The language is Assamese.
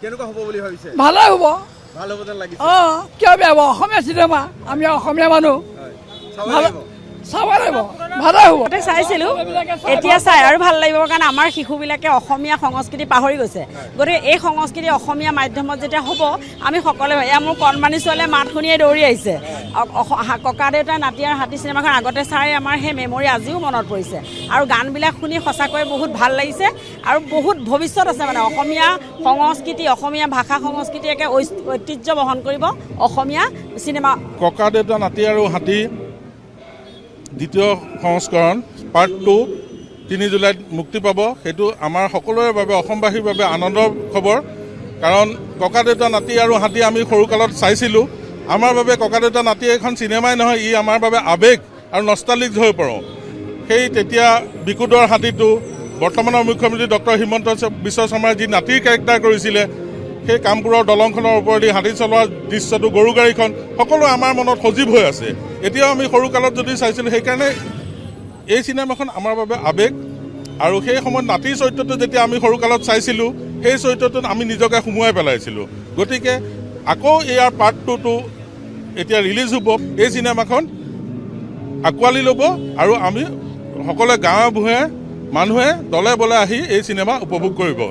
কেনেকুৱা হ'ব বুলি ভাবিছে? ভালে হ'ব। ভাল হ'ব যেন লাগিছে। কিয় বেয়া হ'ব? অসমীয়া চিনেমা, আমি অসমীয়া মানুহ, চাব লাগিব, ভালে হ'ব। চাইছিলোঁ, এতিয়া চাই আৰু ভাল লাগিব, কাৰণ আমাৰ শিশুবিলাকে অসমীয়া সংস্কৃতি পাহৰি গৈছে। গতিকে এই সংস্কৃতি অসমীয়া মাধ্যমত যেতিয়া হ'ব, আমি সকলোৱে, এয়া মোৰ কণমানি ছোৱালীয়ে মাত শুনিয়ে দৌৰি আহিছে। ককা দেউতা নাতি আৰু হাতী চিনেমাখন আগতে চাই আমাৰ সেই মেমৰি আজিও মনত পৰিছে। আৰু গানবিলাক শুনি সঁচাকৈ বহুত ভাল লাগিছে আৰু বহুত ভৱিষ্যত আছে। মানে অসমীয়া সংস্কৃতি, অসমীয়া ভাষা সংস্কৃতি একে ঐতিহ্য বহন কৰিব অসমীয়া চিনেমা। ককা দেউতা নাতি আৰু হাতী দ্বিতীয় সংস্কৰণ পাৰ্ট 2 3 জুলাইত মুক্তি পাব। সেইটো আমাৰ সকলোৰে বাবে, অসমবাসীৰ বাবে আনন্দৰ খবৰ। কাৰণ ককা দেউতা নাতি আৰু হাতী আমি সৰুকালত চাইছিলোঁ। আমাৰ বাবে ককা দেউতা নাতি এখন চিনেমাই নহয়, ই আমাৰ বাবে আৱেগ আৰু নষ্টালজিক হৈ পৰোঁ। সেই তেতিয়া বিকুদৰ হাতীটো বৰ্তমানৰ মুখ্যমন্ত্ৰী ডক্টৰ হিমন্ত বিশ্ব শৰ্মাই যি নাতিৰ কেৰেক্টাৰ কৰিছিলে, সেই কামপুৰৰ দলংখনৰ ওপৰেদি হাতী চলোৱাৰ দৃশ্যটো, গৰু গাড়ীখন, সকলো আমাৰ মনত সজীৱ হৈ আছে। এতিয়াও আমি সৰুকালত যদি চাইছিলোঁ, সেইকাৰণে এই চিনেমাখন আমাৰ বাবে আৱেগ। আৰু সেই সময়ত নাতিৰ চৰিত্ৰটো যেতিয়া আমি সৰুকালত চাইছিলোঁ, সেই চৰিত্ৰটোত আমি নিজকে সুমুৱাই পেলাইছিলোঁ। গতিকে আকৌ ইয়াৰ পাৰ্ট 2টো এতিয়া ৰিলিজ হ'ব। এই চিনেমাখন আঁকোৱালি ল'ব আৰু আমি সকলোৱে গাঁৱে ভূঞে মানুহে দলে বলে আহি এই চিনেমা উপভোগ কৰিব।